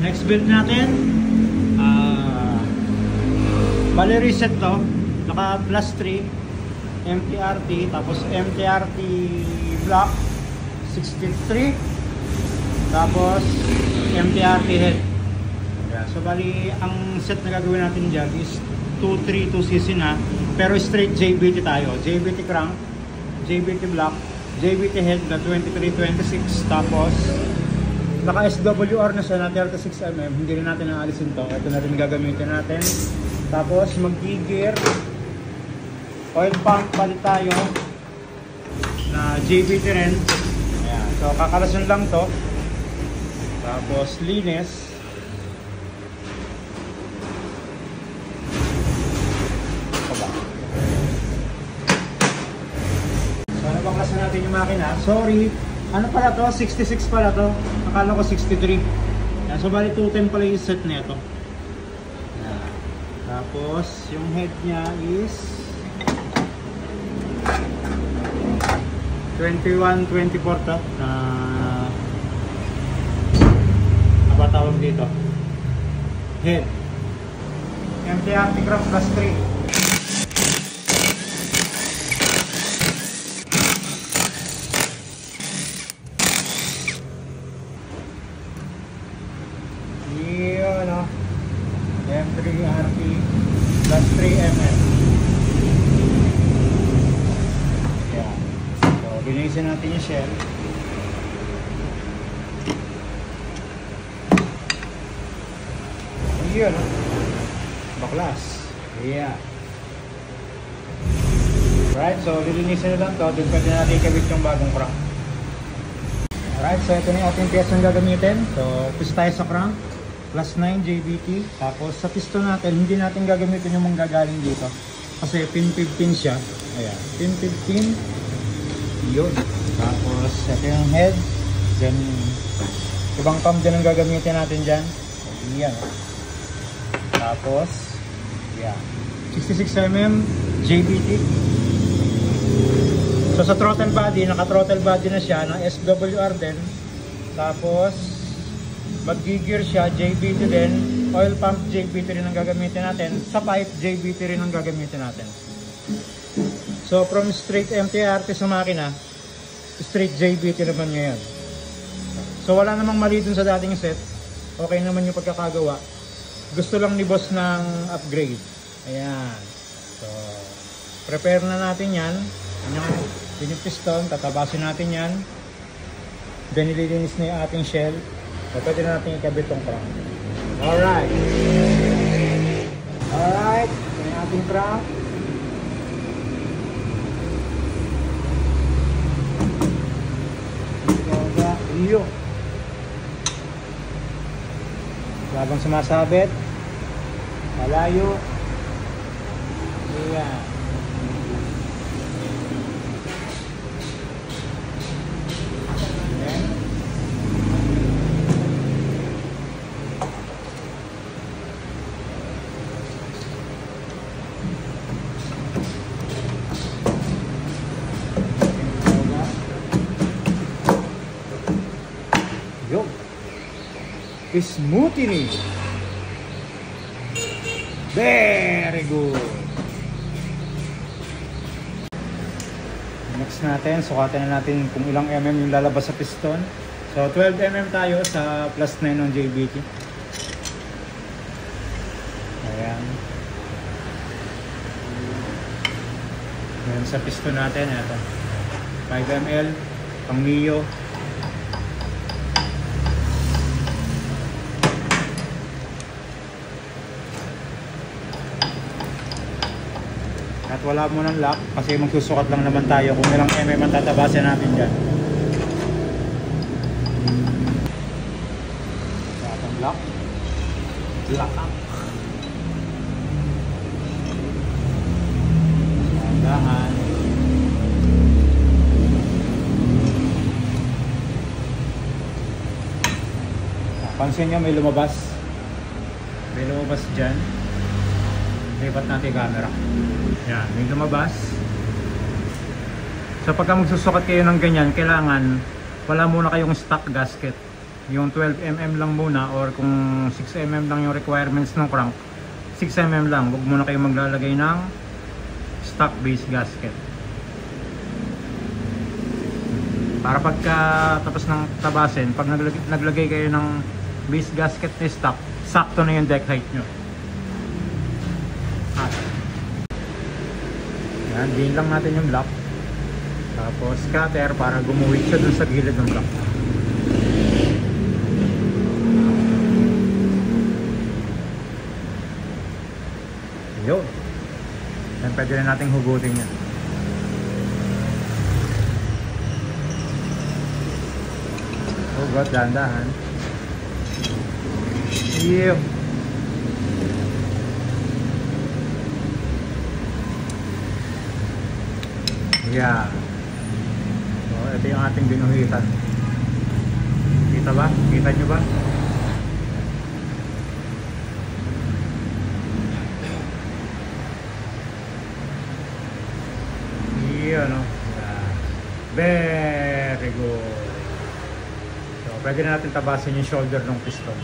next build natin. Bali reset to. Naka plus 3 MTRT, tapos MTRT block 63, tapos MTRT head. Yeah, so bali ang set na gagawin natin dyan is 232cc na, pero straight JBT tayo. JBT crank, JBT block, JBT head na 2326, tapos naka SWR na siya na 36mm. Hindi rin natin naalisin to. Ito na rin gagamitin natin. Tapos mag-gear, oil pump palit tayo na JBT rin. Ayan. So kakalasun lang to. Tapos linis. So nabaklasan natin yung makina. Sorry, ano pala to? 66 pala to. Akala ko 63. Ayan. So bali 210 pala yung set nito. Tapos yung head niya is 21-24 to. Ano ba tawag dito? Head MTRT crank plus 3. Yun o, M3RT plus 3mm. Yeah. So, linisin natin yung shell. Yun o, baklas. Yeah. Alright, so lilinisin na lang to. Doon pwede natin ikabit yung bagong crank. Alright, so ito na yung ating piyesa na gagamitin. So, push tayo sa crank. Plus 9 JBT. Tapos sa piston natin, hindi natin gagamitin yung manggagaling dito. Kasi pin 15 siya. Ayan, pin 15. Yun. Tapos ito yung head. Then, ibang pump din ang gagamitin natin dyan. Ayan. Tapos, yeah. 66mm JBT. So sa throttle body, naka-throttle body na siya ng SWR din. Tapos mag-gear siya, JBT din. Oil pump JBT rin ang gagamitin natin. Sa pipe, JBT rin ang gagamitin natin. So from straight MTRT sa makina, straight JBT naman ngayon. So wala namang mali dun sa dating set. Okay naman yung pagkakagawa. Gusto lang ni boss ng upgrade. Ayan. So prepare na natin yan. Yun yung piston, tatabasin natin yan. Then nililinis na yung ating shell. So pwede na natin ikabit tong crank. Alright. Alright. Ito yung ating crank. Iyo. Labang sumasabit. Malayo. Ayan. Smoothie ni. Very good. Next natin, sukatan na natin kung ilang mm yung lalabas sa piston. So 12mm tayo sa plus 9 ng JBT. Ayan. Ayan sa piston natin, ito 5mm pang Mio. At wala mo ng lock kasi magsusukat lang naman tayo kung ilang mm ang tatabasin natin dyan. Atong lock. Lock up. Dahan. Pansin nyo may lumabas. May lumabas dyan. Lipat natin yung camera. Yan, may lumabas. So pagka magsusukat kayo ng ganyan, kailangan wala muna kayong stock gasket. yung 12mm lang muna, or kung 6mm lang yung requirements ng crank, 6mm lang. Huwag muna kayo maglalagay ng stock base gasket. Para pagka tapos ng tabasin, pag naglagay kayo ng base gasket na stock, sakto na yung deck height nyo. Yan, din lang natin yung block. Tapos cutter para gumuhit siya dun sa gilid ng block. Yun. Then pwede na nating hugutin yan. Hugot, dahan-dahan. Yep. Yeah. So, ito yung ating binuhitan. Kita ba? Kita nyo ba? Yan, no? Very good. So, pwede na natin tabasin yung shoulder ng piston.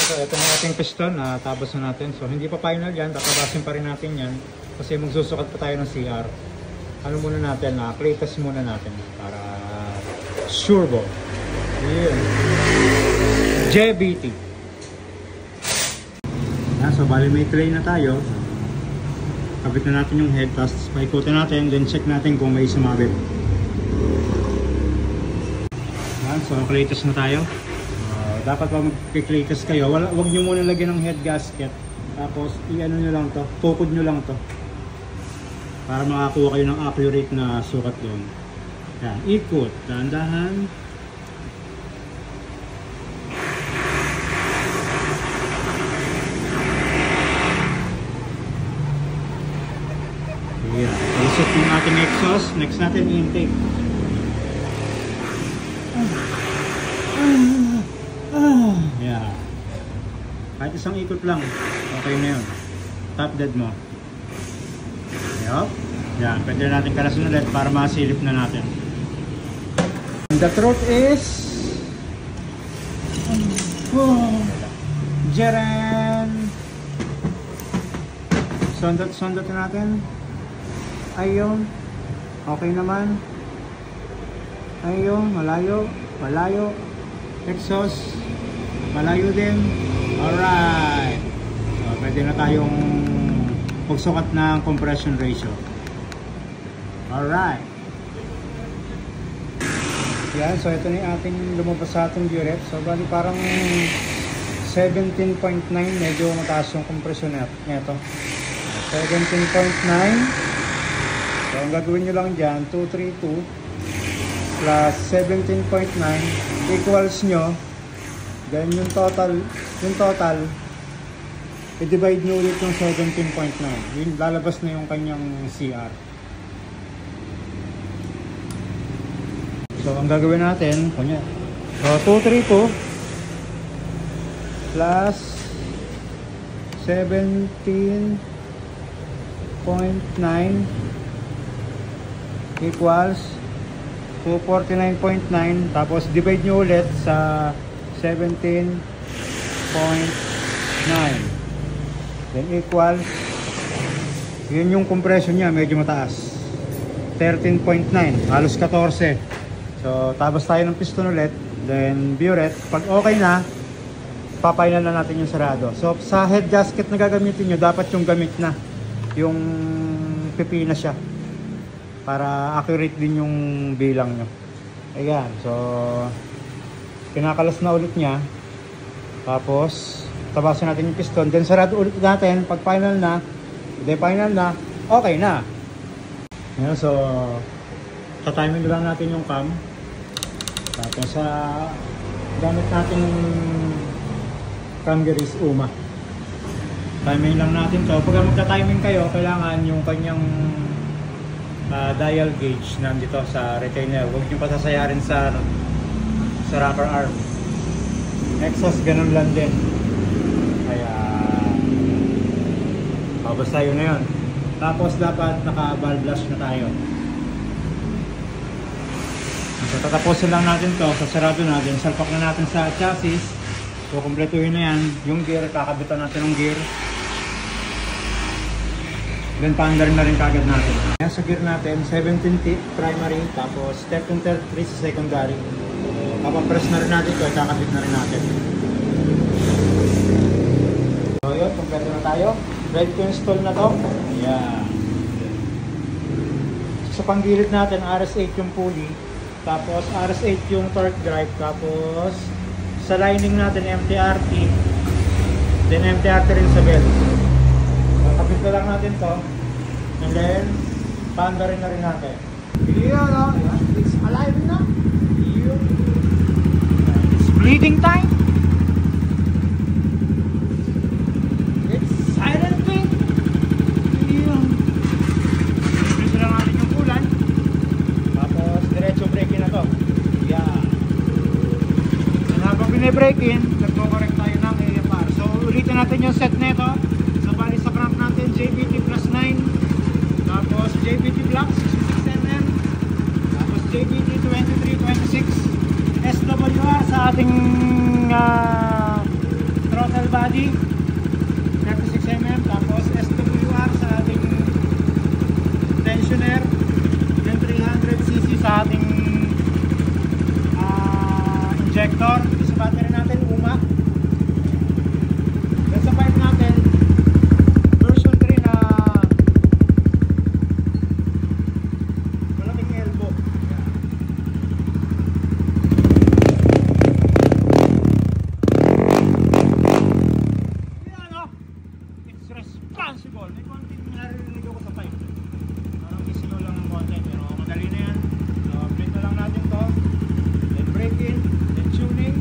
So ito na ating piston, tapos na natin. So hindi pa final yan, tatabasin pa rin natin yan kasi magsusukat pa tayo ng CR. Ano muna natin, clay test muna natin para sure ball. Yun. JBT. Yan, so bali may clay na tayo. Kabit na natin yung head, tapos paikutin natin, then check natin kung may sumabit. Yan, so clay test na tayo. Dapat pag mag-clay test kayo, wag nyo muna lagyan ng head gasket. Tapos i-ano nyo lang to, tukod nyo lang to. Para makakuha kayo ng accurate na sukat doon. Yan, ikot, dahan-dahan. Yan, iset yung ating exhaust. Next natin intake. Yeah. Kahit isang ikot lang, okay na yun. Top dead mo. Yup. Yan, pwede natin kalasin ulit para masilip na natin. The truth is, Jeren! Sondot natin. Ayun. Okay naman. Ayun, malayo. Exhaust. Malayo din. Alright. So, pwede na tayong magsukat ng compression ratio. Alright. Yan. So, ito na yung ating lumabas sa ating gear rep. So, bali parang 17.9. Medyo mataas yung compression nito. 17.9. So, ang gagawin nyo lang dyan, 232 plus 17.9 equals nyo. Then yung total, i-divide nyo ulit yung 17.9. Yun, lalabas na yung kanyang CR. So, ang gagawin natin, kunya. So, 232 plus 17.9 equals 249.9. Tapos, divide nyo ulit sa 17.9, then equals, yun yung compression niya, medyo mataas, 13.9, halos 14. So, tabas tayo ng piston ulit, then burette. Pag okay na, papainan na natin yung sarado. So, sa head gasket na gagamitin nyo, dapat yung gamit na. Yung pipina siya. Para accurate din yung bilang nyo. Ayan. So, kinakalas na ulit niya. Tapos, tabasin natin yung piston. Then, sarado ulit natin. Pag final na, okay na. Ayan, so, tatiming lang natin yung cam. Tapos sa gamit natin cam gear is UMA. Timing lang natin to. Pag magta-timing kayo, kailangan yung kanyang dial gauge nandito sa retainer. Huwag nyo pasasayarin sa rocker arm. Exhaust ganun lang din. Kaya basta yun na yun. Tapos dapat naka-valve flush na tayo. So, tatapusin lang natin to, sasarado natin, salpak na natin sa chassis. So, kumpletuhin na yan. Yung gear, kakabitan natin ng gear. Then, paandar na rin kagad natin. Yan sa gear natin, 17 teeth primary, tapos 13-33 sa secondary. Papapress na rin natin to, kakabit na rin natin. So, yun, kumpleto na tayo. Ready to install na to. Ayan. So, sa panggilid natin, RS8 yung pulley. Tapos RS8 yung torque drive. Tapos sa lining natin MTRT. Then MTRT rin sa belt. So, kapit na lang natin to. And then paanda rin na rin natin. Yun, no? It's alive na. Yun. It's bleeding time. It's silent thing. Yun. Kapit na lang natin yung ulan. Tapos diretso braking na to. Yeah. And habang bine-braking, nagko-correct tayo ng AFR. So ulitin natin yung set na ito. So bali sa crank natin JBT plus 9. Tapos JBT block 66mm. Tapos JBT 23-26. SWR sa ating throttle body 36mm. Tapos SWR sa ating tensioner. 300cc sa ating injector. Sa battery natin, UMA. Then sa pipe natin, version 3 na malaking elbow. Yan o! It's responsible. May konting naririnig ako sa pipe. Parang isilo lang ng konti, pero madali na yan. Blend na lang natin to. Then braking, then tuning.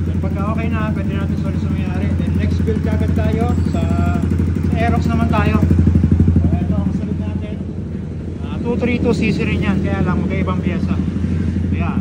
Then pagka okay na, pwede natin solid sa mayari. Then next build kagad tayo. Sa Aerox naman tayo. So ito ang kasalit natin. 232cc rin yan, kaya lang magkaibang piyesa. Ayan.